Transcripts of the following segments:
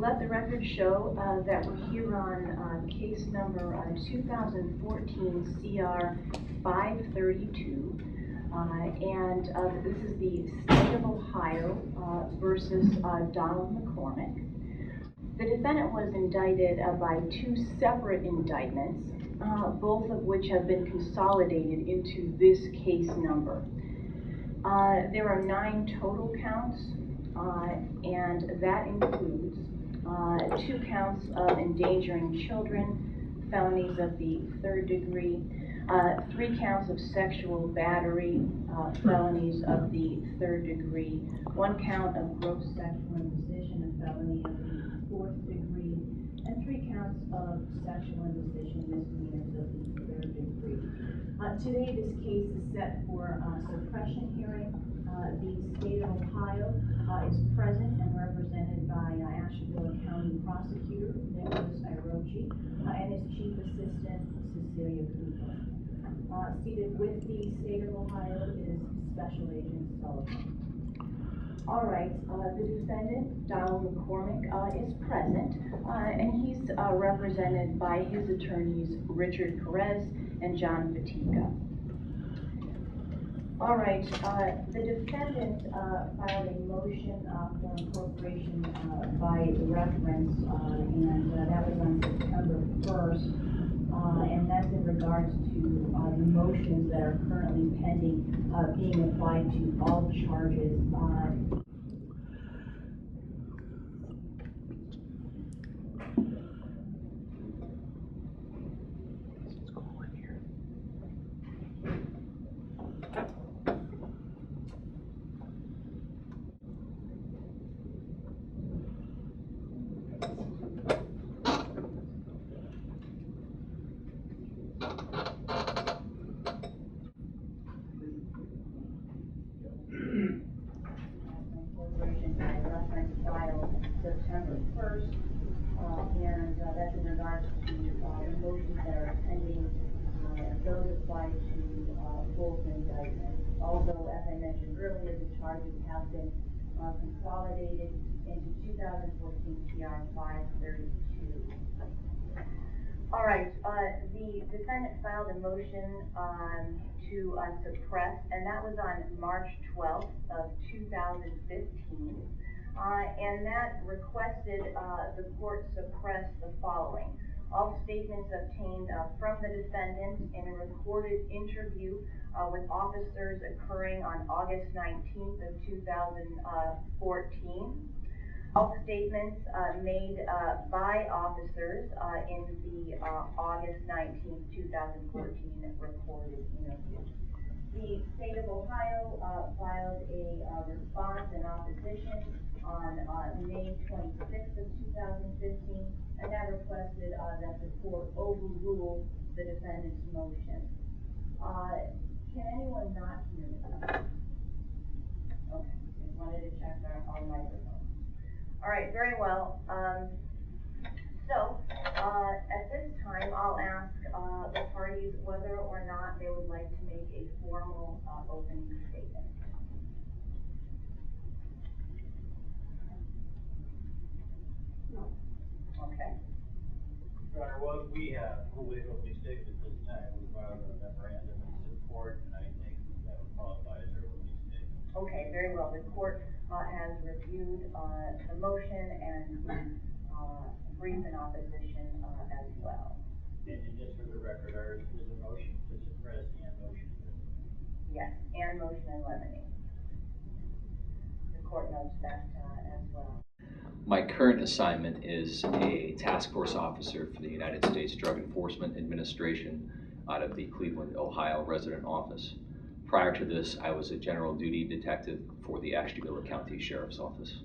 let the record show that we're here on case number 2014 CR 532, and this is the State of Ohio versus Donald McCormack. The defendant was indicted by two separate indictments, both of which have been consolidated into this case number. There are 9 total counts, and that includes 2 counts of endangering children, felonies of the 3rd degree, 3 counts of sexual battery, felonies of the 3rd degree, 1 count of gross sexual imposition, a felony of the 4th degree, and 3 counts of sexual imposition misdemeanors of the 3rd degree. Today, this case is set for suppression hearing. The State of Ohio is present and represented by Ashtabula County Prosecutor Nicholas and his Chief Assistant Cecilia. Seated with the State of Ohio is Special Agent Sullivan. All right, the defendant, Donald McCormack, is present, and he's represented by his attorneys, Richard Perez and John Fatica. All right, the defendant filed a motion for incorporation by reference, and that was on September 1st, and that's in regards to the motions that are currently pending being applied to all charges. September 1st, and that's in regards to the motions that are pending, and those apply to both indictments. Although, as I mentioned earlier, the charges have been consolidated into 2014 CR 532. All right, the defendant filed a motion to suppress, and that was on March 12th of 2015. And that requested the court suppress the following: all statements obtained from the defendant in a recorded interview with officers occurring on August 19th of 2014, all statements made by officers in the August 19th, 2014 recorded interview. The State of Ohio filed a response in opposition on May 26th of 2015, and that requested that the court overrule the defendant's motion. Can anyone not hear me? Okay, just wanted to check our microphones. All right, very well. So at this time, I'll ask the parties whether or not they would like to make a formal opening statement. No. Okay. Your Honor, what we have full opening statement this time. We filed a memorandum in support, and I think that would qualify as our opening statement. Okay, very well. The court has reviewed the motion and the brief in opposition as well. And just for the record, ours is a motion to suppress and motion to eliminate. Yes, and motion in limine. The court notes that as well. My current assignment is a task force officer for the United States Drug Enforcement Administration out of the Cleveland, Ohio resident office. Prior to this, I was a general duty detective for the Ashtabula County Sheriff's Office.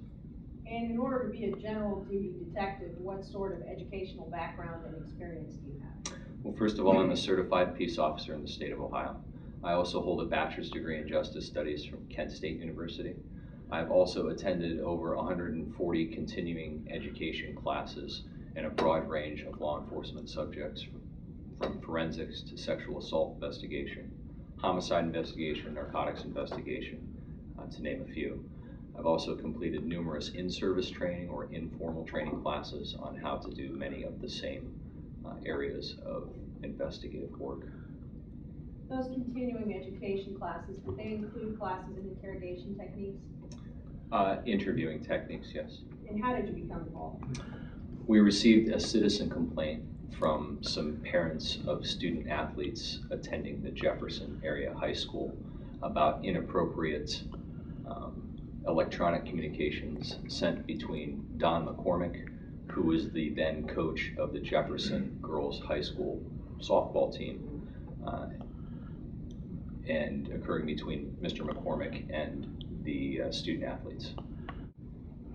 And in order to be a general duty detective, what sort of educational background and experience do you have? Well, first of all, I'm a certified peace officer in the state of Ohio. I also hold a bachelor's degree in justice studies from Kent State University. I've also attended over 140 continuing education classes in a broad range of law enforcement subjects, from forensics to sexual assault investigation, homicide investigation, narcotics investigation, to name a few. I've also completed numerous in-service training or informal training classes on how to do many of the same areas of investigative work. Those continuing education classes, did they include classes in interrogation techniques? Interviewing techniques, yes. And how did you become involved? We received a citizen complaint from some parents of student athletes attending the Jefferson Area High School about inappropriate electronic communications sent between Don McCormack, who was the then coach of the Jefferson Girls High School softball team, and occurring between Mr. McCormack and the student athletes.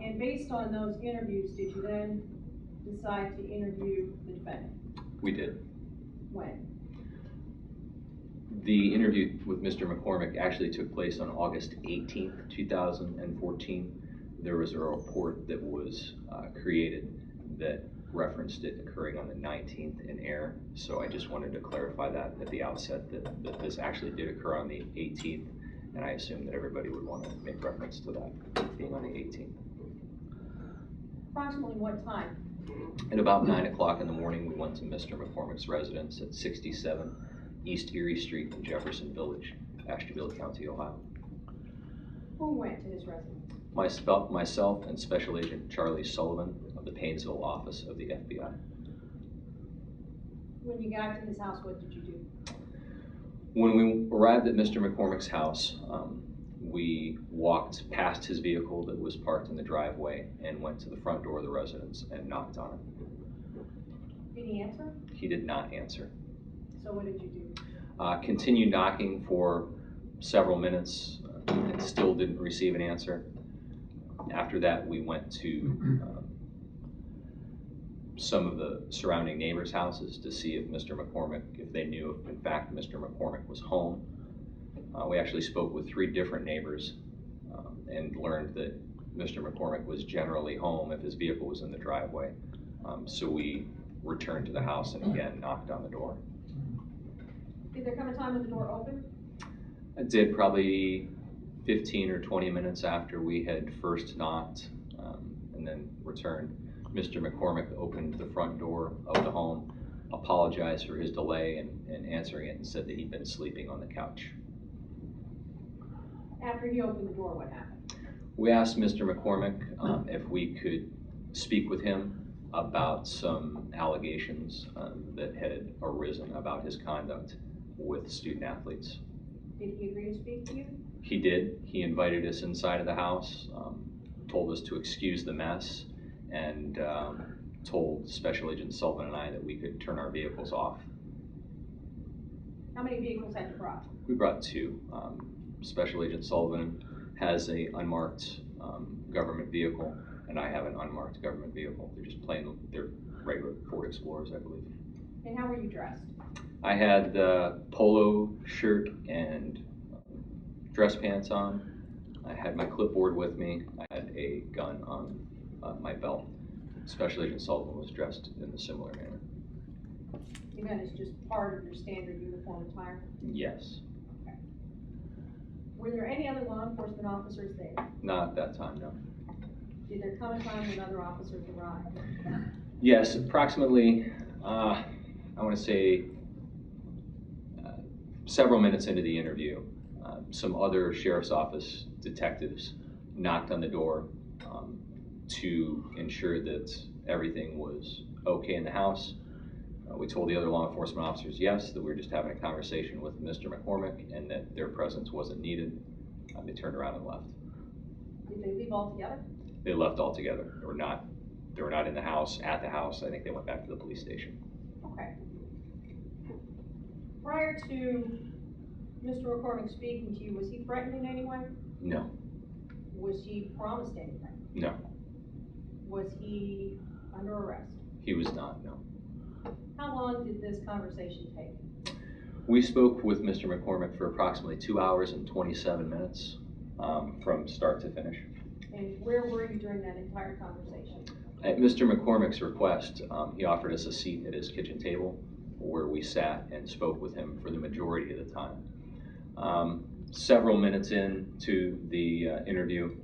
And based on those interviews, did you then decide to interview the defendant? We did. When? The interview with Mr. McCormack actually took place on August 18th, 2014. There was a report that was created that referenced it occurring on the 19th in air. So I just wanted to clarify that at the outset, that this actually did occur on the 18th, and I assume that everybody would want to make reference to that being on the 18th. Approximately what time? At about 9 o'clock in the morning, we went to Mr. McCormack's residence at 67 East Erie Street in Jefferson Village, Ashtabula County, Ohio. Who went to his residence? Myself and Special Agent Charlie Sullivan of the Paynesville office of the FBI. When you got to his house, what did you do? When we arrived at Mr. McCormack's house, we walked past his vehicle that was parked in the driveway and went to the front door of the residence and knocked on it. Did he answer? He did not answer. So what did you do? Continued knocking for several minutes and still didn't receive an answer. After that, we went to some of the surrounding neighbors' houses to see if Mr. McCormack, if they knew if in fact Mr. McCormack was home. We actually spoke with 3 different neighbors and learned that Mr. McCormack was generally home if his vehicle was in the driveway. So we returned to the house and again knocked on the door. Did there come a time when the door opened? I did, probably 15 or 20 minutes after we had first knocked and then returned. Mr. McCormack opened the front door of the home, apologized for his delay in answering it, and said that he'd been sleeping on the couch. After he opened the door, what happened? We asked Mr. McCormack if we could speak with him about some allegations that had arisen about his conduct with student athletes. Did he agree to speak to you? He did. He invited us inside of the house, told us to excuse the mess, and told Special Agent Sullivan and I that we could turn our vehicles off. How many vehicles had you brought? We brought 2. Special Agent Sullivan has a unmarked government vehicle, and I have an unmarked government vehicle. They're just plain, they're regular Ford Explorers, I believe. And how were you dressed? I had the polo shirt and dress pants on. I had my clipboard with me. I had a gun on my belt. Special Agent Sullivan was dressed in a similar manner. The gun is just part of your standard uniform attire? Yes. Okay. Were there any other law enforcement officers there? Not at that time, no. Did there come a time when other officers arrived? Yes, approximately, I want to say several minutes into the interview, some other sheriff's office detectives knocked on the door to ensure that everything was okay in the house. We told the other law enforcement officers yes, that we were just having a conversation with Mr. McCormack and that their presence wasn't needed. They turned around and left. Did they leave altogether? They left altogether. They were not in the house, at the house. I think they went back to the police station. Okay. Prior to Mr. McCormack speaking to you, was he threatened in any way? No. Was he promised anything? No. Was he under arrest? He was not, no. How long did this conversation take? We spoke with Mr. McCormack for approximately 2 hours and 27 minutes from start to finish. And where were you during that entire conversation? At Mr. McCormack's request, he offered us a seat at his kitchen table where we sat and spoke with him for the majority of the time. Several minutes into the interview,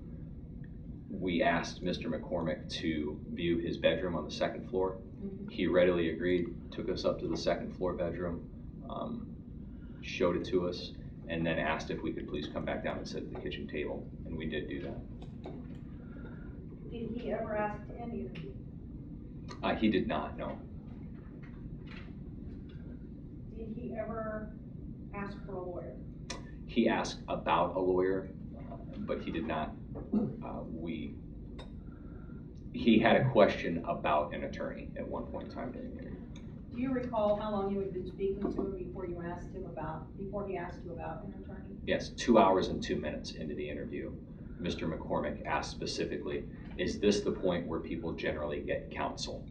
we asked Mr. McCormack to view his bedroom on the second floor. He readily agreed, took us up to the second floor bedroom, showed it to us, and then asked if we could please come back down and sit at the kitchen table, and we did do that. Did he ever ask to end the interview? He did not, no. Did he ever ask for a lawyer? He asked about a lawyer, but he did not. He had a question about an attorney at one point in time during the interview. Do you recall how long you had been speaking to him before he asked you about an attorney? Yes, 2 hours and 2 minutes into the interview, Mr. McCormack asked specifically, is this the point where people generally get counsel?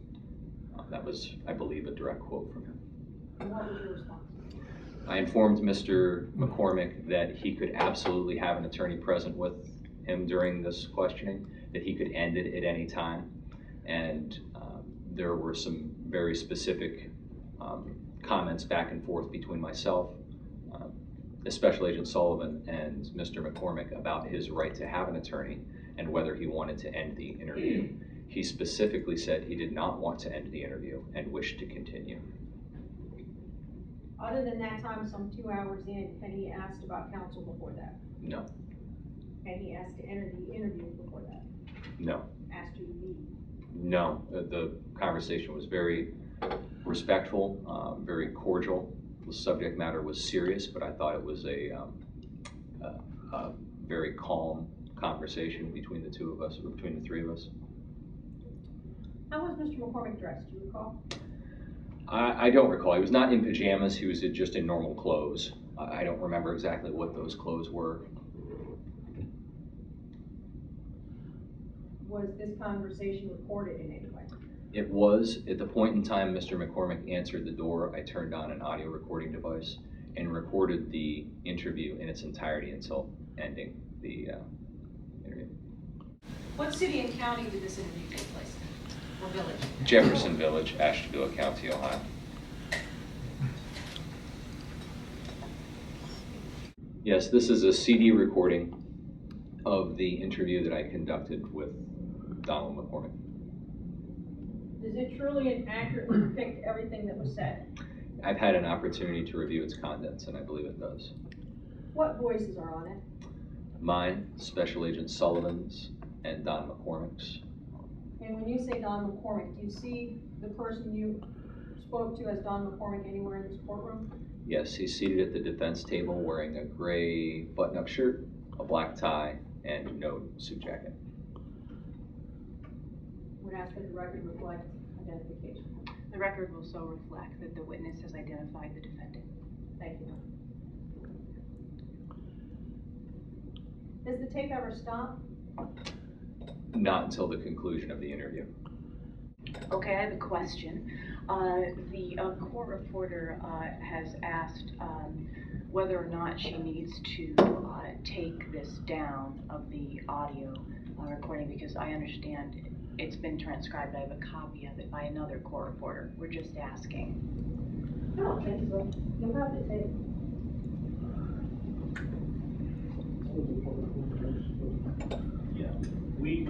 That was, I believe, a direct quote from him. And what was your response? I informed Mr. McCormack that he could absolutely have an attorney present with him during this questioning, that he could end it at any time, and there were some very specific comments back and forth between myself, Special Agent Sullivan, and Mr. McCormack about his right to have an attorney and whether he wanted to end the interview. He specifically said he did not want to end the interview and wished to continue. Other than that time, some 2 hours in, had he asked about counsel before that? No. Had he asked to enter the interview before that? No. Asked you to leave? No. The conversation was very respectful, very cordial. The subject matter was serious, but I thought it was a very calm conversation between the two of us, or between the three of us. How was Mr. McCormack dressed? Do you recall? I don't recall. He was not in pajamas. He was just in normal clothes. I don't remember exactly what those clothes were. Was this conversation recorded in any way? It was. At the point in time Mr. McCormack answered the door, I turned on an audio recording device and recorded the interview in its entirety until ending the interview. What city and county did this interview take place in, or village? Jefferson Village, Ashtabula County, Ohio. Yes, this is a CD recording of the interview that I conducted with Donald McCormack. Does it truly and accurately depict everything that was said? I've had an opportunity to review its contents, and I believe it does. What voices are on it? Mine, Special Agent Sullivan's, and Don McCormack's. And when you say Don McCormack, do you see the person you spoke to as Don McCormack anywhere in this courtroom? Yes, he's seated at the defense table wearing a gray button-up shirt, a black tie, and no suit jacket. Would ask that the record reflect identification. The record will so reflect that the witness has identified the defendant. Thank you. Does the tape ever stop? Not until the conclusion of the interview. Okay, I have a question. The court reporter has asked whether or not she needs to take this down of the audio recording, because I understand it's been transcribed. I have a copy of it by another court reporter. We're just asking. I don't think so. You'll have to take. Yeah, we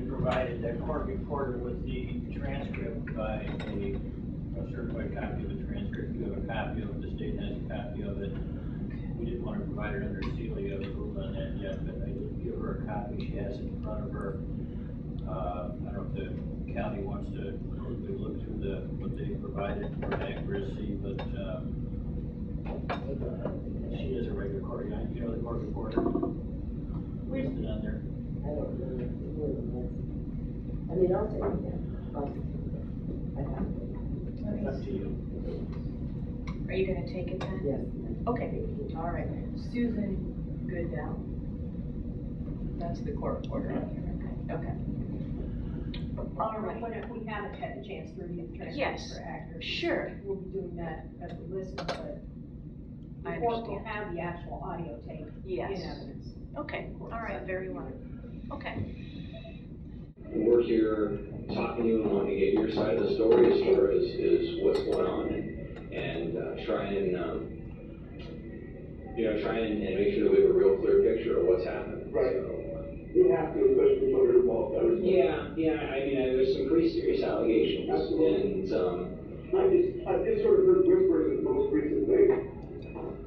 provided the court reporter with the transcript by a certified copy of the transcript. You have a copy of it, the state has a copy of it. We didn't want to provide it under seal, we haven't ruled on that yet, but I did give her a copy, she has it in front of her. I don't know if the county wants to quickly look through what they provided for accuracy, but she is a regular court, you know the court reporter? Where's Listed on there. I don't know. I mean, I'll take it. It's up to you. Are you going to take it then? Yes. Okay, all right. Susan Goodell. That's the court reporter on here. Okay. All right. When we haven't had the chance to review the Yes, transcript for accuracy. sure. We'll be doing that as we listen, but the I court will understand. have the actual audio tape Yes. in evidence. Okay, all right, very well. Okay. We're here talking to you and wanting to get your side of the story as far as is what's going on, and try and make sure that we have a real clear picture of what's happened. Right. So, You have have to, especially children involved. Yeah, I mean, there's some pretty serious allegations, Absolutely. and, I just sort of heard whispers at the most recent thing.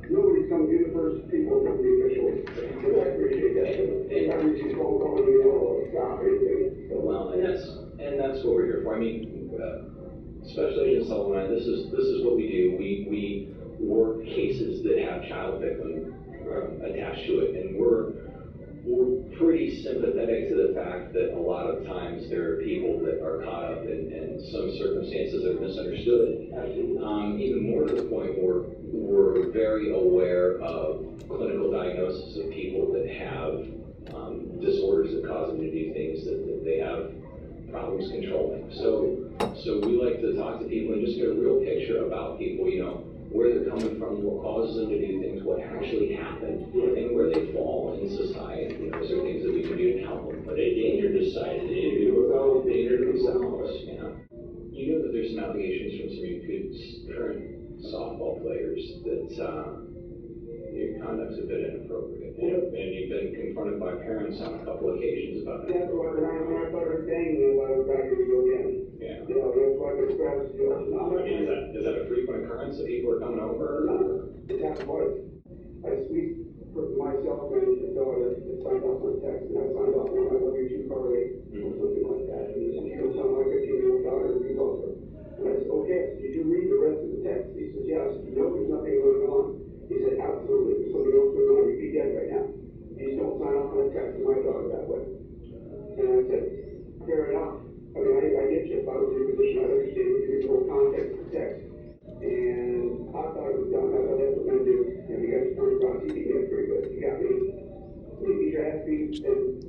Nobody's come, you're the first people to come to the officials, but I appreciate that. And I received phone calls, you know, stop anything. So, well, and that's what we're here for. I mean, Special Agent Sullivan, this is what we do. We work cases that have child victim attached to it, and we're pretty sympathetic to the fact that a lot of times there are people that are caught up in some circumstances that are misunderstood. Even more to the point, we're very aware of clinical diagnosis of people that have disorders that cause them to do things that they have problems controlling. So we like to talk to people and just get a real picture about people, you know, where they're coming from, what causes them to do things, what actually happened, and where they fall in society. You know, is there things that we can do to help them? Are they danger to society? Are they danger to themselves? You know? You know that there's some allegations from some of your current softball players that your conduct's a bit inappropriate. And you've been confronted by parents on a couple occasions about that. that's why when I started saying that, I was back to go again. Yeah. You know, that's why the strategy was not. I mean, is that a frequent occurrence that people are coming over? It happened once. We put myself and his daughter signed off on text, and I signed off on I love you too, Carly, or something like that. And he said, you don't sound like a 15-year-old daughter, you love her. And I said, okay, so did you read the rest of the text? He said, yeah. I said, you know there's nothing going on. He said, absolutely, there's something else going on. You'd be dead right now. You just don't sign off on a text to my daughter that way. And I said, fair enough. I mean, I get you. If I was in your position, I'd understand you give full context to text. And I thought it was done. I thought that's what I'm going to do. And you guys turned around TV, you did pretty good. You got me. You beat your ass beat, and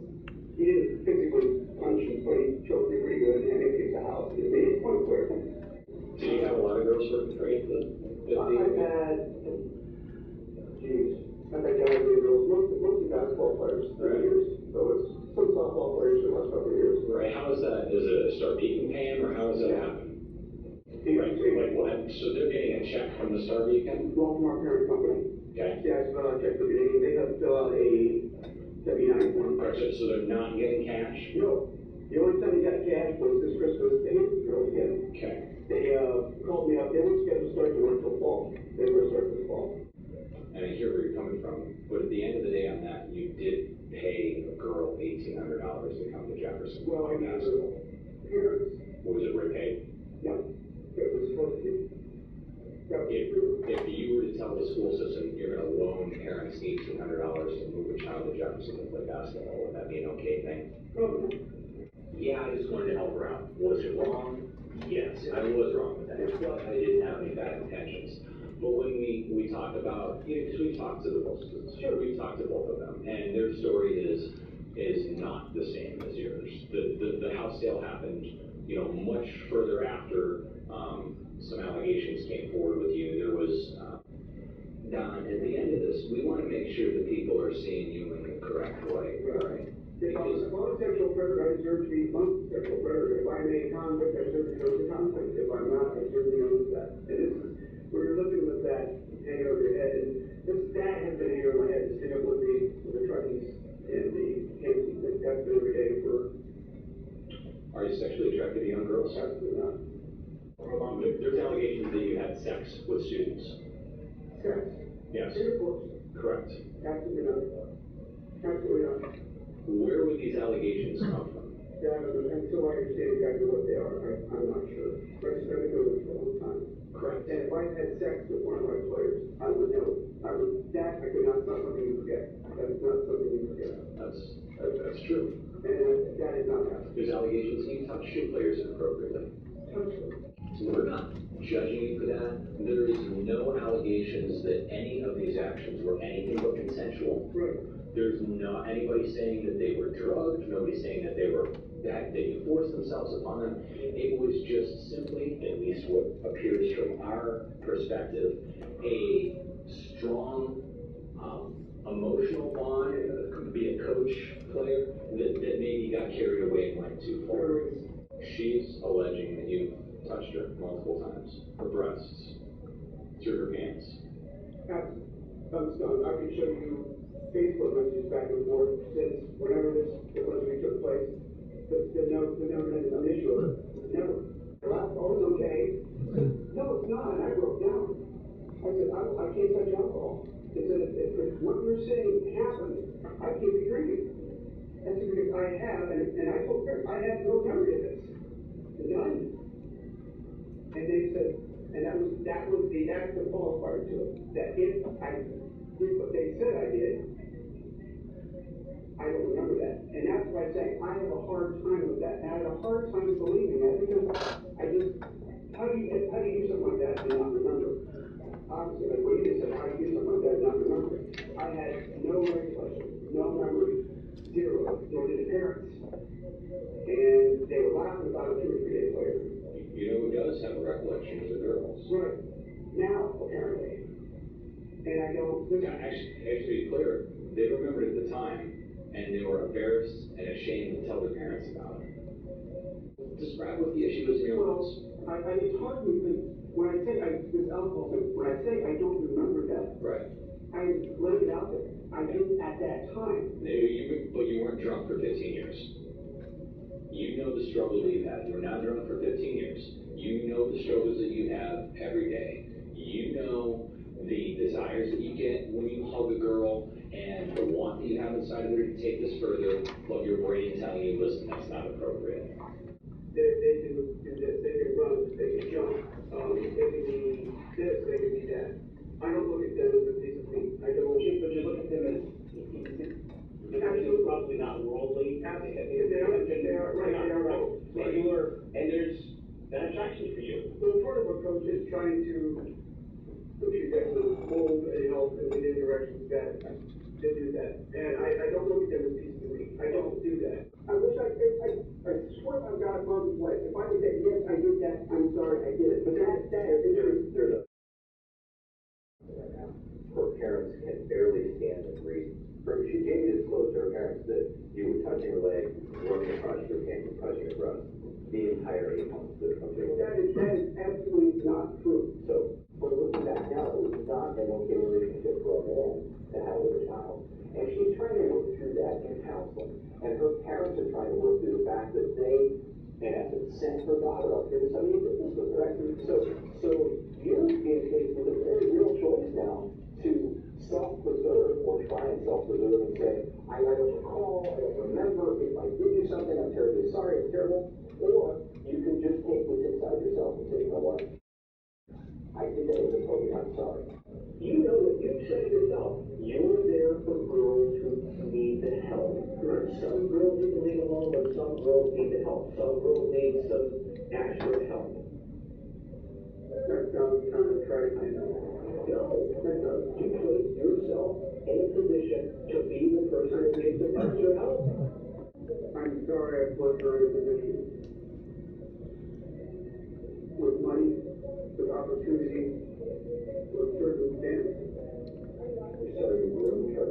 he didn't physically punch me, but he choked me pretty good, and it kicked the house. It made it point clear. Do you have a lot of girls working for you? I've had, geez, I've had guys and girls, mostly basketball players, 3 years. So it's some softball players for the last couple of years. Right, how is that? Is it a Star Beacon pay 'em, or how does that happen? Right, like what? So they're getting a check from the Star Beacon? Well, from our parent company. Okay. Yeah, it's not a check, they have to fill out a W-9 form. Alright, so they're not getting cash? No, the only time they got cash was this Christmas, they girls get it. Okay. They called me up, they weren't scheduled to start until fall. They were starting this fall. And I hear where you're coming from, but at the end of the day on that, you did pay a girl $1,800 to come to Jefferson. Well, I got her parents. Was it repaid? No, it was supposed to be. If you were to tell the school system you're gonna loan parents $1,800 to move a child to Jefferson to play basketball, would that be an okay thing? Probably. Yeah, I just wanted to help her out. Was it wrong? Yes, I was wrong with that. I didn't have any bad intentions. But when we talk about, you know, because we talked to the both, sure, we talked to both of them, and their story is not the same as yours. The house sale happened, you know, much further after some allegations came forward with you. There was, Don, at the end of this, we want to make sure that people are seeing you in the correct way, right? If I'm a sexual predator, I deserve to be a sexual predator. If I'm a convict, I deserve to go to conflict. If I'm not, I certainly know that. And this is where you're looking with that hanging over your head. And that has been here in my head, sitting up with the truckies and the campsies. That's been every day for. Are you sexually attracted to young girls? Absolutely not. There's allegations that you had sex with students. Sex. Yes. Intercourse. Correct. Absolutely not. Absolutely not. Where would these allegations come from? Yeah, until I understand exactly what they are, I'm not sure. But I just haven't known this for a long time. Correct. And if I had sex with one of my players, I would know. I could not, it's not something you forget. That is not something you forget. That's true. And that is not happening. There's allegations you touch your players inappropriately. We're not judging you for that. There is no allegations that any of these actions were anything but consensual. Right. There's not anybody saying that they were drugged, nobody saying that that you forced themselves upon them. It was just simply, at least what appears from our perspective, a strong emotional bond. It could be a coach player that maybe got carried away and went too far. She's alleging that you touched her multiple times, her breasts, through her pants. I can show you Facebook messages back and forth since whenever this was we've never had an issue. Never. Oh, it's okay. No, it's not. And I broke down. I said, I can't touch alcohol. I said, if what you're saying happened, I can't be drinking. I said, because I have, and I told her, I have no memory of this. None. And they said, and that's the qualifier to it. That if I did what they said I did, I don't remember that. And that's why I say I have a hard time with that. And I had a hard time believing that because I just, how do you do something like that and not remember? Obviously, like what you just said, how do you do something like that and not remember? I had no recollection, no memory, zero, nor did the parents. And they were laughing about it 2 or 3 days later. You know who does have a recollection is the girls. Right. Now, apparently. And I don't. Yeah, actually, to be clear, they remembered at the time, and they were embarrassed and ashamed to tell their parents about it. Describe what the issue is in your house. It's hard to because when I say this alcohol thing, when I say I don't remember that, Right. I laid it out there. I didn't at that time. But you weren't drunk for 15 years. You know the struggles that you've had. You're now drunk for 15 years. You know the struggles that you have every day. You know the desires that you get when you hug a girl and the want that you have inside of her to take this further, but your brain telling you, listen, that's not appropriate. They can do this, they can run, they can jump, they can be this, they can be that. I don't look at them as a piece of meat. I don't. But you look at them as absolutely Probably not worldly. They are right. Regular, and there's an attraction for you. So part of a coach is trying to push you guys to mold and help in the directions that they do that. And I don't look at them as pieces of meat. I don't do that. I wish I swear by God, Mother's life, if I could say, yes, I did that, I'm sorry, I did it. But there's a her parents can barely stand and read. She came to disclose to her parents that you were touching her leg, rubbing across your hand, and touching her breast. The entire 8 months of their life. That is absolutely not true. So, when looking back now, it was not an okay relationship for a man to have with a child. And she's trying to work through that in counseling. And her parents are trying to work through the fact that they, in essence, sent her daughter up here to study business with her. So you're being faced with a very real choice now to self-preserve or try and self-preserve and say, I don't recall, I don't remember, if I did do something, I'm terribly sorry, it's terrible. Or you can just take what's inside yourself and say, you know what? I did that as appropriate, I'm sorry. You know that you said it yourself. You're there for girls who need the help. Right. Some girls need to leave alone, but some girls need the help. Some girls need some extra help. That sounds kind of trite. No, you place yourself in a position to be the person who needs the extra help. I'm sorry I put her in a position with money, with opportunity, with circumstance. You're sorry you groomed her.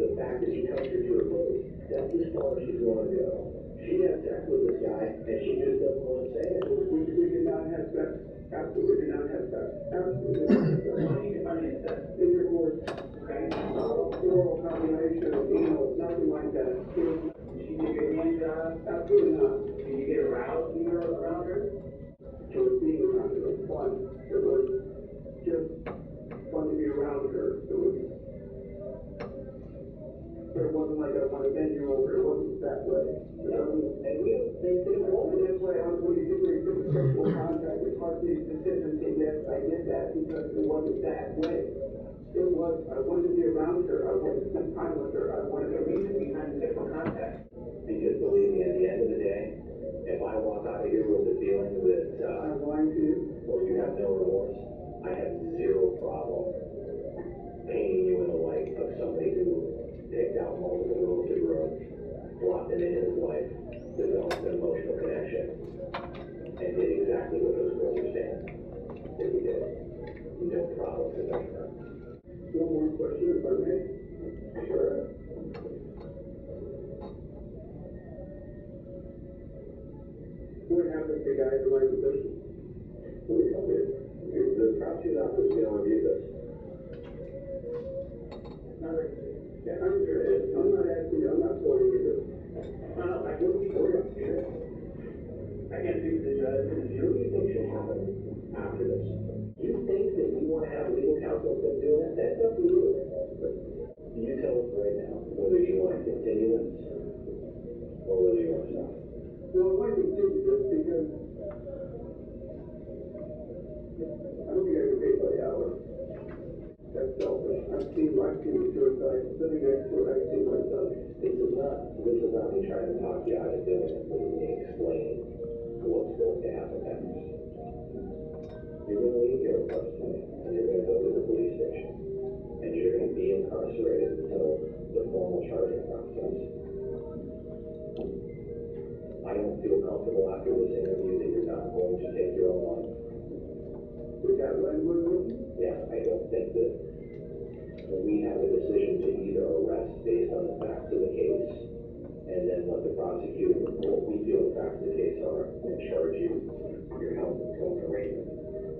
The fact that you touched her to her booty, that's as far as she's going to go. She had sex with this guy, and she just doesn't want to say it. We did not have sex. Absolutely did not have sex. Absolutely did not have sex. Intercourse, okay? Oral combination, nothing like that. She did get any Absolutely not. Did you get aroused when you were around her? It was being around her. It was fun. It was just fun to be around her. It wasn't like I want to bend you over. It wasn't that way. And we don't think that it won't. And that's why when you do a sexual contact, it's hard to make a decision and say, yes, I did that, because it wasn't that way. It was, I wanted to be around her. I wanted to spend time with her. I wanted a reason behind the sexual contact. Because believe me, at the end of the day, if I walk out of here with the feeling that I'm lying to you. or you have no remorse, I have zero problem painting you in the light of somebody who picked out multiple girls in the room, brought them into his life, developed an emotional connection, and did exactly what those girls are saying that he did. No problem with that. One more question, if I may. Sure. What happened to the guy in my position? What do you tell me? The prosecutor's office is going to review this. I'm not asking you, I'm not quoting you. I wouldn't be worried about you. And to the judge, what do you think should happen after this? You think that you want to have legal counsel that's doing that? That's up to you. But you tell us right now whether you want to continue this or whether you want to stop. Well, I want to continue this because I don't think I can pay by the hour. That's selfish. I've seen suicide sitting next to it. I've seen myself. This is not me trying to talk you out of doing it. This is me explaining what's going to happen next. You're going to leave here first tonight, and you're going to go to the police station, and you're going to be incarcerated until the formal charging process. I don't feel comfortable after this interview that you're not going to take your own life. With that language, Yeah, I don't think that we have a decision to either arrest based on the facts of the case, and then let the prosecutor report what we feel the facts of the case are, and charge you for your health and home arraignment.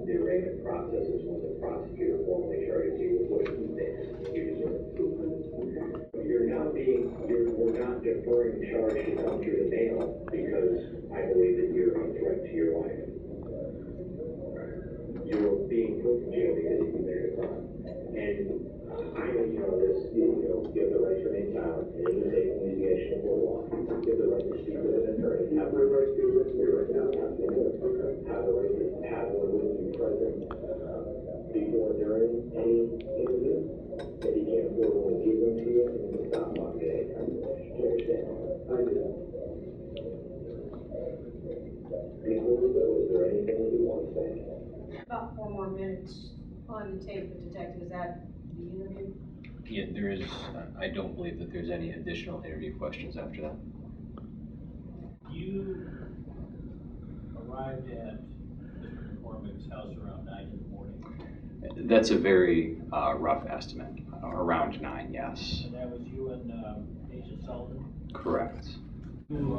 The arraignment process is when the prosecutor formally charges you with what he thinks you deserve. We're not deferring charge to come through the mail because I believe that you're a threat to your life. You're being put in jail because you committed a crime. And I know you know this, you have the right to remain silent, and you say communication of the law. You have the right to speak with an attorney. Have the right to do this right now. Okay. Have the right to have one with you present before, during any interview. If you can't afford one, give them to you, and you can stop talking at any time. Do you understand? I do. Before we go, is there anything that you want to say? About 4 more minutes on the tape, the detective, is that the interview? Yeah, there is, I don't believe that there's any additional interview questions after that. You arrived at Mr. McCormack's house around 9 in the morning. That's a very rough estimate, around 9, yes. And that was you and Agent Sullivan? Correct. You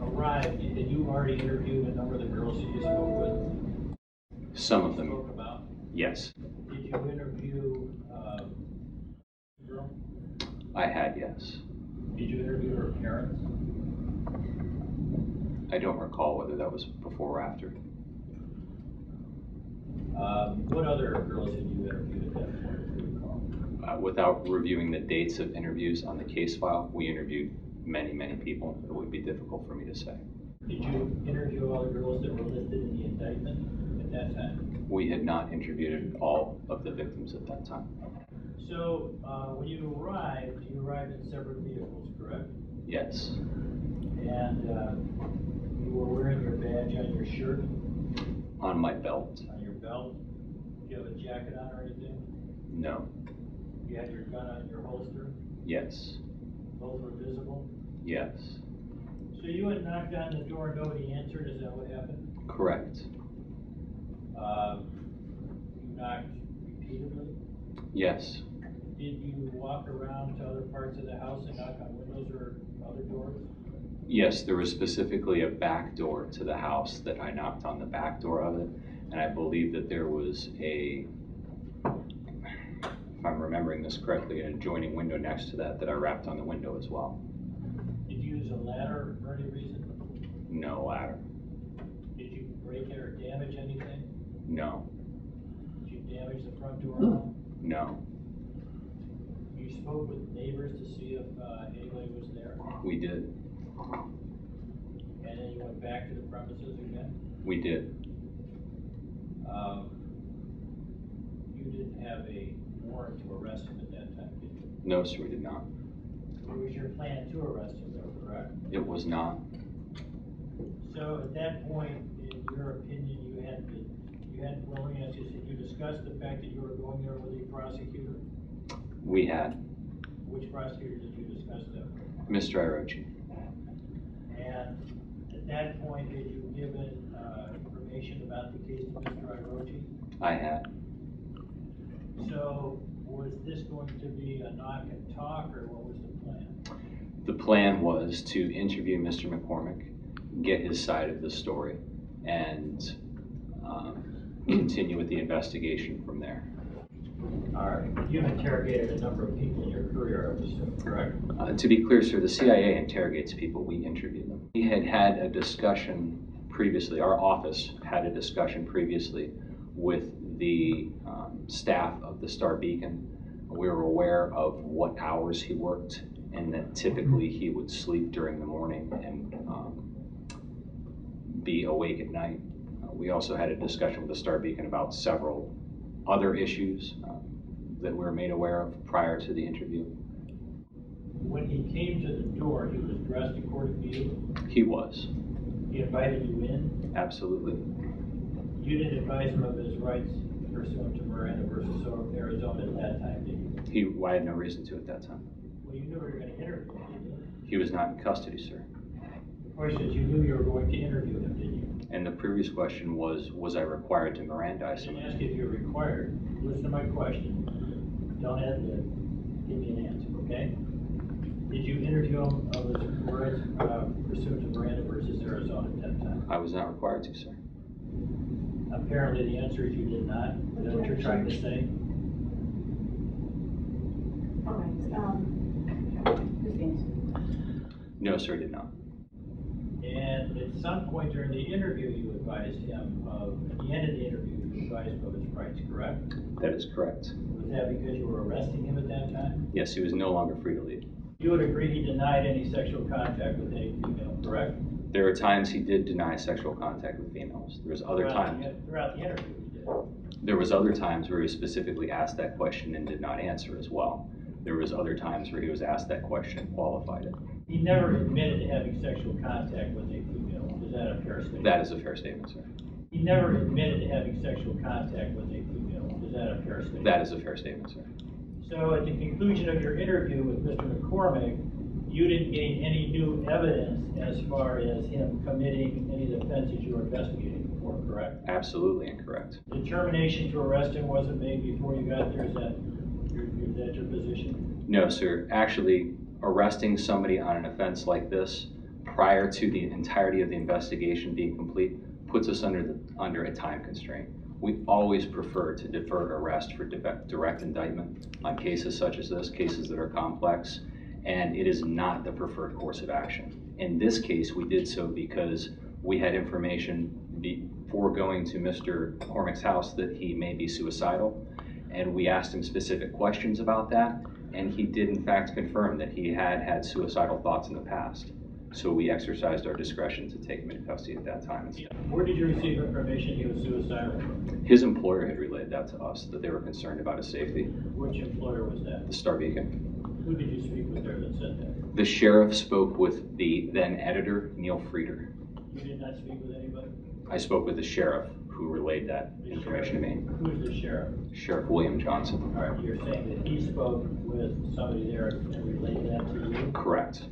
arrived, and you already interviewed a number of the girls that you spoke with? Some of them, Spoke about? yes. Did you interview the girl? I had, yes. Did you interview her parents? I don't recall whether that was before or after. What other girls had you interviewed at that point, if you recall? Without reviewing the dates of interviews on the case file, we interviewed many, many people. It would be difficult for me to say. Did you interview all the girls that were listed in the indictment at that time? We had not interviewed all of the victims at that time. So, when you arrived in separate vehicles, correct? Yes. And you were wearing your badge on your shirt, On my belt? on your belt? Do you have a jacket on or anything? No. You had your gun on your holster? Yes. Both were visible? Yes. So you had knocked on the door, nobody answered, is that what happened? Correct. You knocked repeatedly? Yes. Did you walk around to other parts of the house and knock on windows or other doors? Yes, there was specifically a back door to the house that I knocked on the back door of it, and I believe that there was a, if I'm remembering this correctly, an adjoining window next to that I rapped on the window as well. Did you use a ladder for any reason? No ladder. Did you break it or damage anything? No. Did you damage the front door at all? No. You spoke with neighbors to see if anybody was there? We did. And then you went back to the premises again? We did. You didn't have a warrant to arrest him at that time, did you? No, sir, we did not. It was your plan to arrest him though, correct? It was not. So at that point, in your opinion, well, let me ask you, did you discuss the fact that you were going there with the prosecutor? We had. Which prosecutor did you discuss that with? Mr. Larocci. And at that point, had you given information about the case to Mr. Larocci? I had. So was this going to be a knock and talk, or what was the plan? The plan was to interview Mr. McCormack, get his side of the story, and continue with the investigation from there. All right, you've interrogated a number of people in your career, I would assume, correct? To be clear, sir, the CIA interrogates people, we interview them. We had had a discussion previously, our office had a discussion previously with the staff of the Star Beacon. We were aware of what hours he worked, and that typically he would sleep during the morning and be awake at night. We also had a discussion with the Star Beacon about several other issues that we were made aware of prior to the interview. When he came to the door, he was dressed according to you? He was. He invited you in? Absolutely. You didn't advise him of his rights pursuant to Marianne versus Arizona at that time, did you? I had no reason to at that time. Well, you knew you were going to interview him, didn't you? He was not in custody, sir. The question is, you knew you were going to interview him, didn't you? And the previous question was I required to Mirandize I him? didn't ask you if you were required. Listen to my question. Don't have to give me an answer, okay? Did you interview him of his rights pursuant to Marianne versus Arizona at that time? I was not required to, sir. Apparently the answer is you did not. Is that what you're trying to say? All right, who's answering? No, sir, I did not. And at some point during the interview, you advised him of, at the end of the interview, you advised him of his rights, correct? That is correct. Was that because you were arresting him at that time? Yes, he was no longer free to leave. You would agree he denied any sexual contact with any female, correct? There are times he did deny sexual contact with females. There was other times. Throughout the interview, he did. There was other times where he specifically asked that question and did not answer as well. There was other times where he was asked that question and qualified it. He never admitted to having sexual contact with a female. Is that a fair statement? That is a fair statement, sir. He never admitted to having sexual contact with a female. Is that a fair statement? That is a fair statement, sir. So at the conclusion of your interview with Mr. McCormack, you didn't gain any new evidence as far as him committing any of the offenses you were investigating for, correct? Absolutely incorrect. Determination to arrest him wasn't made before you got there. Is that your position? No, sir. Actually, arresting somebody on an offense like this prior to the entirety of the investigation being complete puts us under a time constraint. We always prefer to defer arrest for direct indictment on cases such as this, cases that are complex, and it is not the preferred course of action. In this case, we did so because we had information before going to Mr. McCormack's house that he may be suicidal, and we asked him specific questions about that, and he did in fact confirm that he had had suicidal thoughts in the past. So we exercised our discretion to take him into custody at that time. Where did you receive information he was suicidal? His employer had relayed that to us, that they were concerned about his safety. Which employer was that? The Star Beacon. Who did you speak with there that said that? The sheriff spoke with the then editor, Neil Frieder. You did not speak with anybody? I spoke with the sheriff who relayed that information to me. Who's the sheriff? Sheriff William Johnson. All right, you're saying that he spoke with somebody there and relayed that to you? Correct.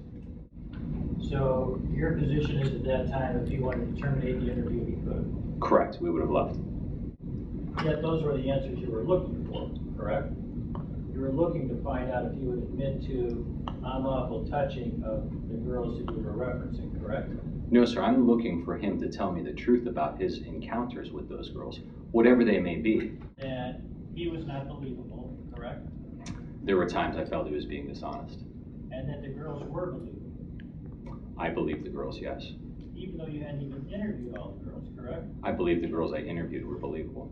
So your position is at that time, if he wanted to terminate the interview, he could? Correct, we would have left. Yet those were the answers you were looking for, correct? You were looking to find out if he would admit to unlawful touching of the girls that you were referencing, correct? No, sir, I'm looking for him to tell me the truth about his encounters with those girls, whatever they may be. And he was not believable, correct? There were times I felt he was being dishonest. And that the girls were believable? I believe the girls, yes. Even though you hadn't even interviewed all the girls, correct? I believe the girls I interviewed were believable.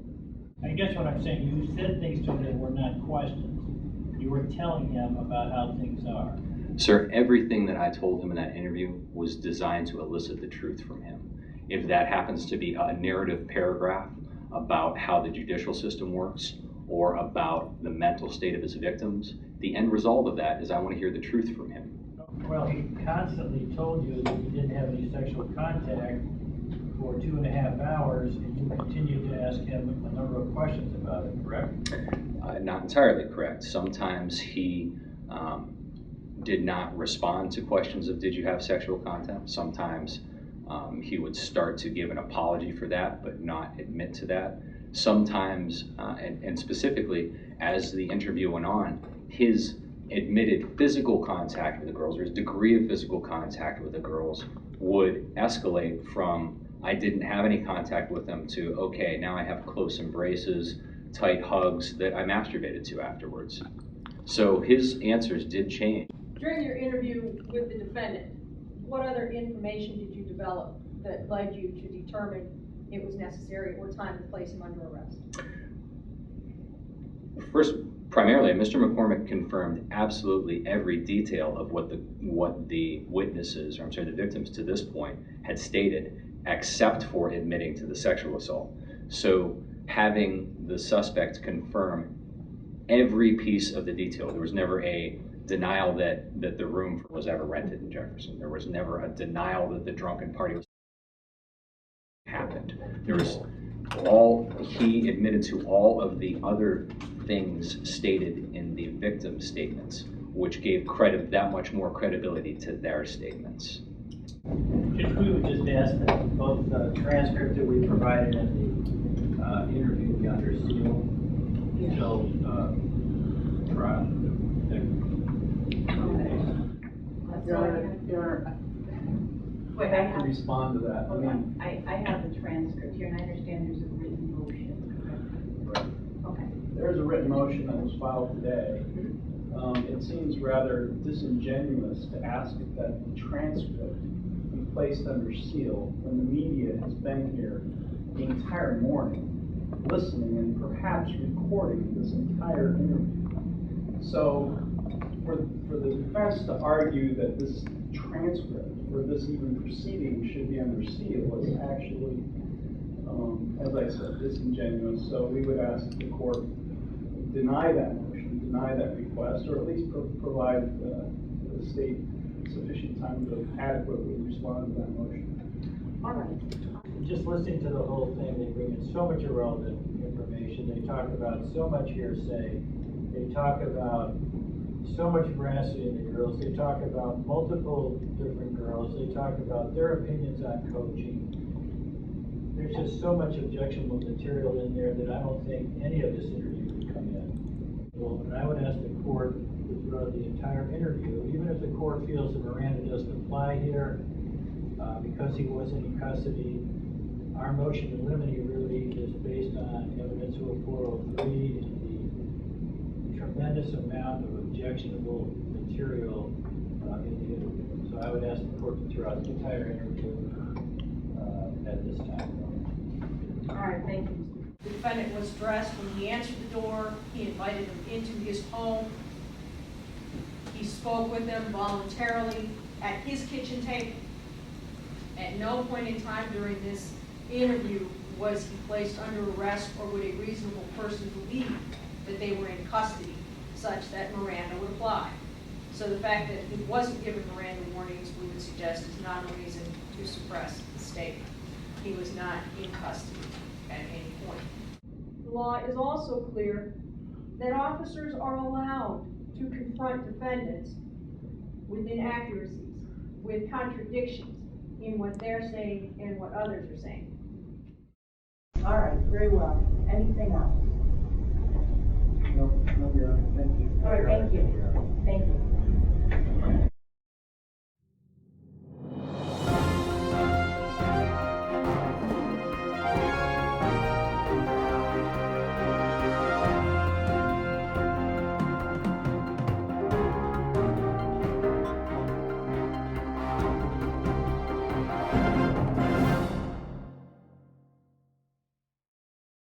I guess what I'm saying, you said things to him that were not questions. You were telling him about how things are. Sir, everything that I told him in that interview was designed to elicit the truth from him. If that happens to be a narrative paragraph about how the judicial system works or about the mental state of his victims, the end result of that is I want to hear the truth from him. Well, he constantly told you that you didn't have any sexual contact for 2.5 hours, and you continued to ask him a number of questions about it, correct? Not entirely correct. Sometimes he did not respond to questions of did you have sexual contact. Sometimes he would start to give an apology for that, but not admit to that. Sometimes, and specifically, as the interview went on, his admitted physical contact with the girls, or his degree of physical contact with the girls, would escalate from I didn't have any contact with them to okay, now I have close embraces, tight hugs that I masturbated to afterwards. So his answers did change. During your interview with the defendant, what other information did you develop that led you to determine it was necessary or time to place him under arrest? First, primarily, Mr. McCormack confirmed absolutely every detail of what the witnesses, or I'm sorry, the victims to this point had stated, except for admitting to the sexual assault. So having the suspect confirm every piece of the detail, there was never a denial that the room was ever rented in Jefferson. There was never a denial that the drunken party happened. There was he admitted to all of the other things stated in the victim's statements, which gave that much more credibility to their statements. If we would just ask that both the transcript that we provided and the interview be under seal until trial. Your Honor, Wait, I have to respond to that. Hold on, I have the transcript here, and I understand there's a written motion. Right. Okay. There's a written motion that was filed today. It seems rather disingenuous to ask that the transcript be placed under seal when the media has been here the entire morning, listening and perhaps recording this entire interview. So, for the defense to argue that this transcript or this even proceeding should be under seal is actually, as I said, disingenuous. So we would ask the court deny that motion, deny that request, or at least provide the state sufficient time to adequately respond to that motion. All right. Just listening to the whole thing, they bring in so much irrelevant information. They talk about so much hearsay. They talk about so much veracity in the girls. They talk about multiple different girls. They talk about their opinions on coaching. There's just so much objectionable material in there that I don't think any of this interview would come in. Well, and I would ask the court to throughout the entire interview, even if the court feels that Miranda doesn't apply here because he wasn't in custody, our motion to limine really is based on evidence of 403 and the tremendous amount of objectionable material in the interview. So I would ask the court to throw out the entire interview at this time. All right, thank you. The defendant was dressed when he answered the door. He invited them into his home. He spoke with them voluntarily at his kitchen table. At no point in time during this interview was he placed under arrest, or would a reasonable person believe that they were in custody such that Miranda would apply. So the fact that he wasn't given Miranda warnings, we would suggest, is not a reason to suppress the statement. He was not in custody at any point. The law is also clear that officers are allowed to confront defendants with inaccuracies, with contradictions in what they're saying and what others are saying. All right, very well. Anything else? No, Your Honor, thank you. All right, thank you. Thank you.